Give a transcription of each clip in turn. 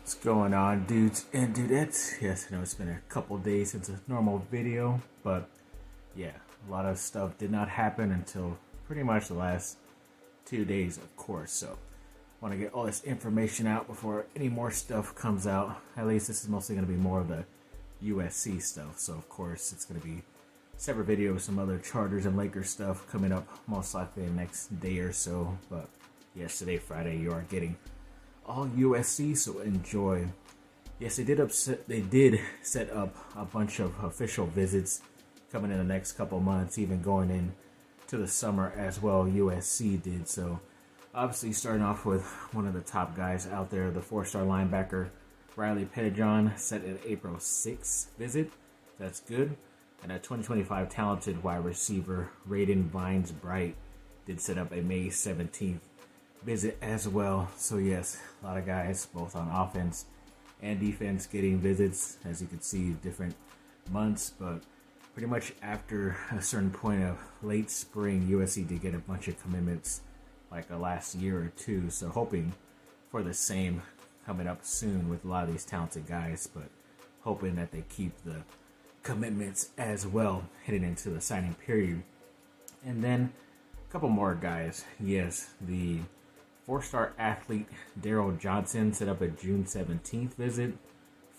What's going on, dudes and dudettes? Yes, I know it's been a couple days since a normal video, but yeah, a lot of stuff did not happen until pretty much the last 2 days, of course. So, want to get all this information out before any more stuff comes out. At least this is mostly going to be more of the USC stuff. So, of course, it's going to be separate video with some other Chargers and Lakers stuff coming up most likely the next day or so. But yes, today, Friday, you are getting all USC, so enjoy. Yes, they did set up a bunch of official visits coming in the next couple months, even going in to the summer as well. USC did. So obviously starting off with one of the top guys out there, the 4-star linebacker Riley Pettijohn, set an April 6th visit. That's good. And a 2025 talented wide receiver Raiden Vines Bright did set up a May 17th visit as well. So yes, a lot of guys both on offense and defense getting visits, as you can see, different months. But pretty much after a certain point of late spring, USC did get a bunch of commitments like the last year or two. So hoping for the same coming up soon with a lot of these talented guys, but hoping that they keep the commitments as well heading into the signing period. And then a couple more guys. Yes, the 4-star athlete Daryl Johnson set up a June 17th visit.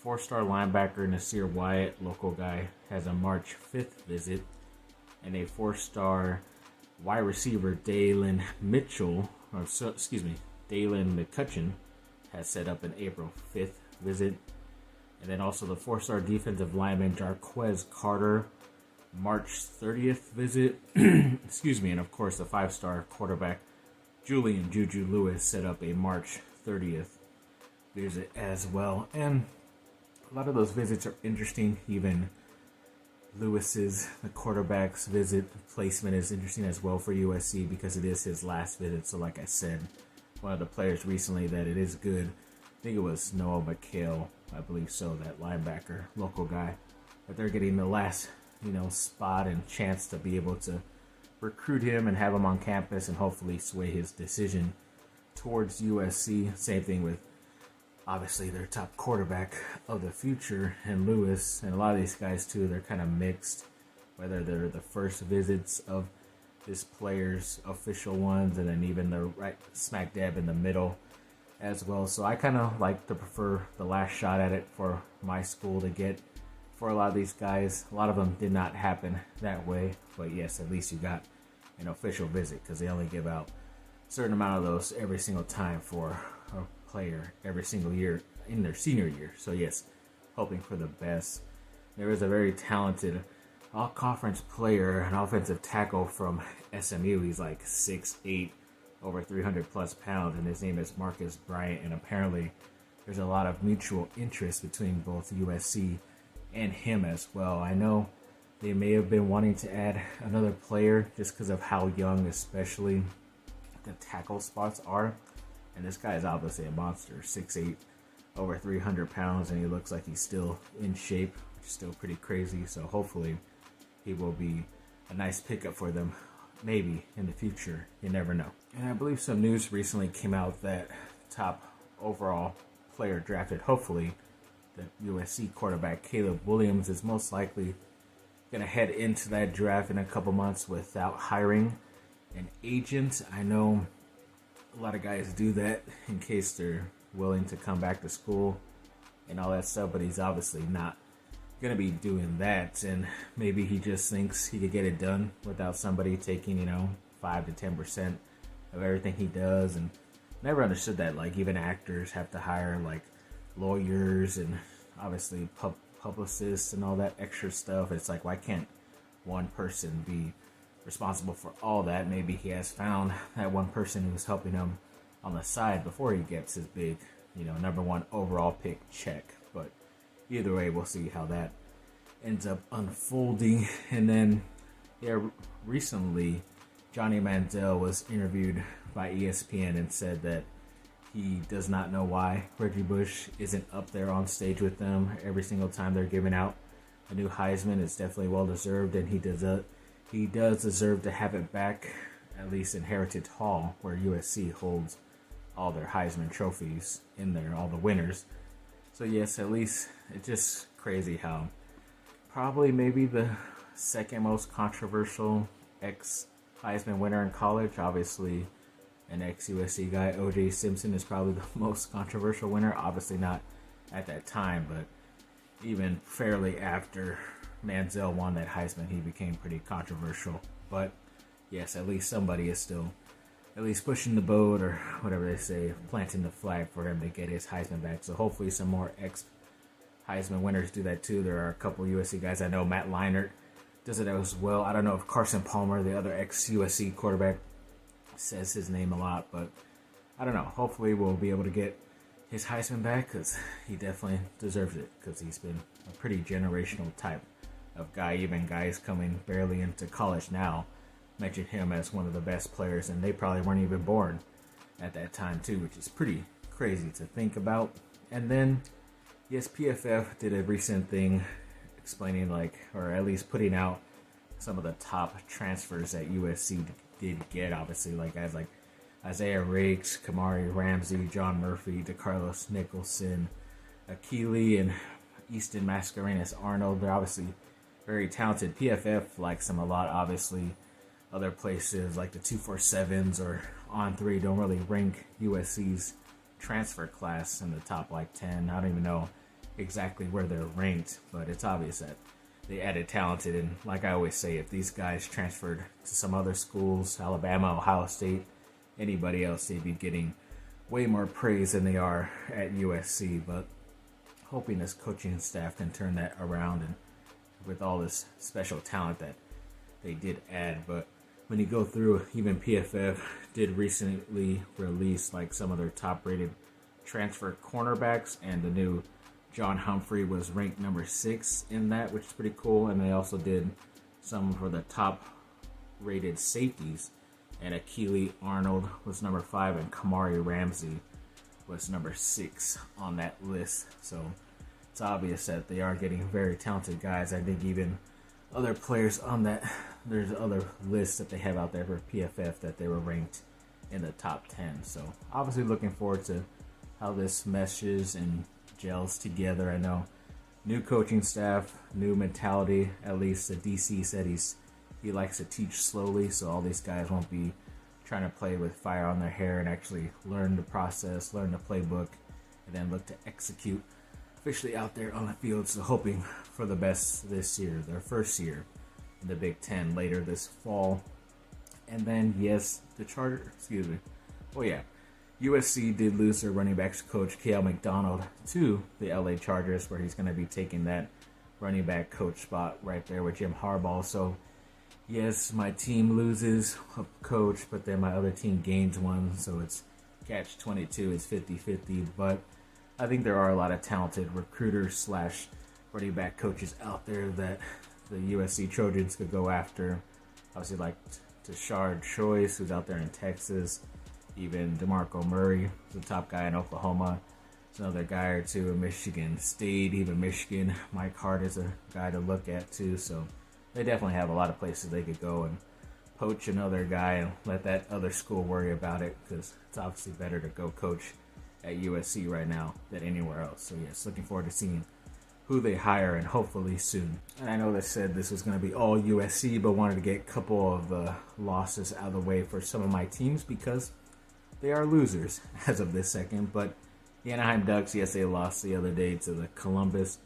4-star linebacker Nasir Wyatt, local guy, has a March 5th visit. And a 4-star wide receiver Dalen McCutcheon has set up an April 5th visit. And then also the 4-star defensive lineman Jarquez Carter, March 30th visit. And of course the 5-star quarterback Julian Juju Lewis set up a March 30th visit as well. And a lot of those visits are interesting. Even Lewis's, the quarterback's visit placement is interesting as well for USC because it is his last visit. So like I said, one of the players recently that it is good, I think it was Noah McHale, I believe so, that linebacker, local guy, that they're getting the last, spot and chance to be able to recruit him and have him on campus and hopefully sway his decision towards USC. Same thing with obviously their top quarterback of the future and Lewis, and a lot of these guys too, they're kind of mixed, whether they're the first visits of this player's official ones and then even the right smack dab in the middle as well. So I kind of like to prefer the last shot at it for my school to get for a lot of these guys. A lot of them did not happen that way, but yes, at least you got an official visit because they only give out a certain amount of those every single time for a player every single year in their senior year. So yes, hoping for the best. There is a very talented all-conference player, an offensive tackle from SMU. He's like 6'8", over 300 plus pounds, and his name is Marcus Bryant. And apparently there's a lot of mutual interest between both USC and him as well. I know they may have been wanting to add another player just because of how young especially the tackle spots are. And this guy is obviously a monster, 6'8", over 300 pounds, and he looks like he's still in shape, which is still pretty crazy. So hopefully he will be a nice pickup for them, maybe in the future. You never know. And I believe some news recently came out that top overall player drafted, hopefully, the USC quarterback Caleb Williams, is most likely going to head into that draft in a couple months without hiring an agent. I know a lot of guys do that in case they're willing to come back to school and all that stuff, but he's obviously not going to be doing that. And maybe he just thinks he could get it done without somebody taking, 5 to 10% of everything he does. And never understood that. Like, even actors have to hire like lawyers and obviously publicists and all that extra stuff. It's like, why can't one person be responsible for all that? Maybe he has found that one person who's helping him on the side before he gets his big, number one overall pick check. But either way, we'll see how that ends up unfolding. And then, recently Johnny Manziel was interviewed by ESPN and said that he does not know why Reggie Bush isn't up there on stage with them every single time they're giving out a new Heisman. It's definitely well deserved, and he does deserve to have it back, at least in Heritage Hall, where USC holds all their Heisman trophies in there, all the winners So yes, at least it's just crazy how probably maybe the second most controversial ex Heisman winner in college. Obviously, an ex USC guy, OJ Simpson, is probably the most controversial winner. Obviously not at that time, but even fairly after Manziel won that Heisman, he became pretty controversial. But yes, at least somebody is still at least pushing the boat, or whatever they say, planting the flag for him to get his Heisman back. So hopefully some more ex-Heisman winners do that too. There are a couple USC guys I know. Matt Leinart does it as well. I don't know if Carson Palmer, the other ex-USC quarterback, says his name a lot, but I don't know. Hopefully we'll be able to get his Heisman back, because he definitely deserves it, because he's been a pretty generational type of guy. Even guys coming barely into college now mention him as one of the best players, and they probably weren't even born at that time too, which is pretty crazy to think about. And then, yes, PFF did a recent thing explaining, like, or at least putting out some of the top transfers that USC did get. Obviously, like guys like Isaiah Rakes, Kamari Ramsey, John Murphy, DeCarlos Nicholson, Akili, and Easton Mascarenas Arnold. They're obviously very talented. PFF likes them a lot, obviously. Other places like the 247s or On3 don't really rank USC's transfer class in the top like 10. I don't even know exactly where they're ranked, but it's obvious that they added talented. And like I always say, if these guys transferred to some other schools, Alabama, Ohio State, anybody else, they'd be getting way more praise than they are at USC. But hoping this coaching staff can turn that around, and with all this special talent that they did add. But when you go through, even PFF did recently release like some of their top rated transfer cornerbacks, and the new John Humphrey was ranked number 6 in that, which is pretty cool. And they also did some for the top rated safeties, and Akili Arnold was number 5, and Kamari Ramsey was number 6 on that list. So it's obvious that they are getting very talented guys. I think even other players on that, there's other lists that they have out there for PFF that they were ranked in the top 10. So obviously looking forward to how this meshes and gels together. I know new coaching staff, new mentality. At least the DC said he likes to teach slowly, so all these guys won't be trying to play with fire on their hair, and actually learn the process, learn the playbook, and then look to execute officially out there on the field. So hoping for the best this year, their first year in the Big Ten later this fall. And then, yes, USC did lose their running backs coach, Kiel McDonald, to the LA Chargers, where he's going to be taking that running back coach spot right there with Jim Harbaugh. So, yes, my team loses a coach, but then my other team gains one. So it's catch-22, it's 50-50. But I think there are a lot of talented recruiters / running back coaches out there that the USC Trojans could go after. Obviously, like Tashard Choice, who's out there in Texas. Even DeMarco Murray, the top guy in Oklahoma. There's another guy or two in Michigan State, even Michigan. Mike Hart is a guy to look at too. So they definitely have a lot of places they could go and poach another guy and let that other school worry about it, because it's obviously better to go coach at USC right now than anywhere else. So yes, looking forward to seeing who they hire, and hopefully soon. And I know they said this was going to be all USC, but wanted to get a couple of losses out of the way for some of my teams, because they are losers as of this second. But the Anaheim Ducks, yes, they lost the other day to the Columbus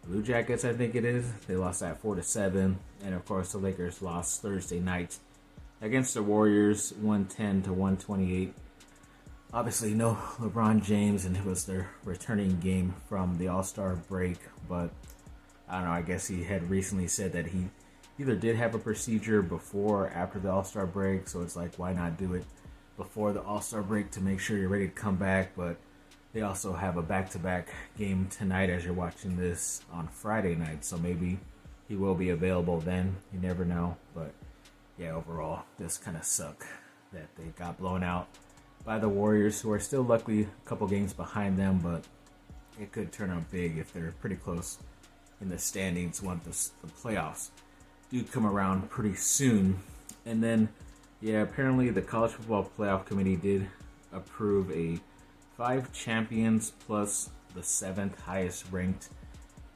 Blue Jackets, I think it is. They lost that 4-7. And of course, the Lakers lost Thursday night against the Warriors, 110-128. Obviously, no LeBron James, and it was their returning game from the All-Star break. But I don't know, I guess he had recently said that he either did have a procedure before or after the All-Star break. So it's like, why not do it before the All-Star break to make sure you're ready to come back? But they also have a back-to-back game tonight as you're watching this on Friday night. So maybe he will be available then. You never know. But yeah, overall, this kind of suck that they got blown out by the Warriors, who are still luckily a couple games behind them. But it could turn out big if they're pretty close in the standings once the playoffs do come around pretty soon. And then, yeah, apparently the College Football Playoff Committee did approve a 5 champions plus the 7th highest ranked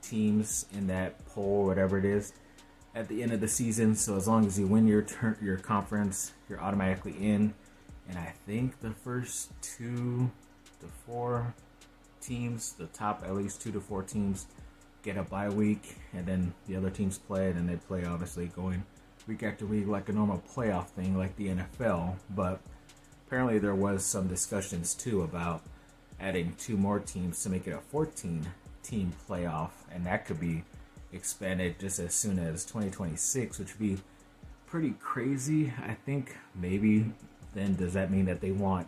teams in that poll, whatever it is, at the end of the season. So as long as you win your conference, you're automatically in. And I think the first 2 to 4 teams, the top at least 2 to 4 teams, get a bye week, and then the other teams play, and then they play obviously going week after week like a normal playoff thing like the NFL. But apparently there was some discussions too about adding 2 more teams to make it a 14-team playoff, and that could be expanded just as soon as 2026, which would be pretty crazy. I think maybe then does that mean that they want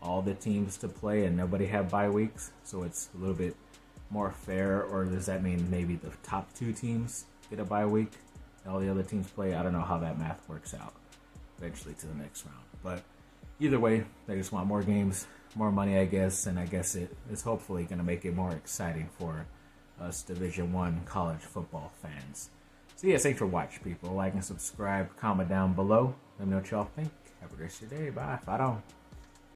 all the teams to play and nobody have bye weeks, so it's a little bit more fair? Or does that mean maybe the top 2 teams get a bye week and all the other teams play? I don't know how that math works out eventually to the next round, but either way, they just want more games, more money, I guess, and I guess it is hopefully going to make it more exciting for us Division I college football fans. So yeah, thanks for watching, people. Like and subscribe, comment down below. Let me know what y'all think. Have a great day. Bye. Fight on.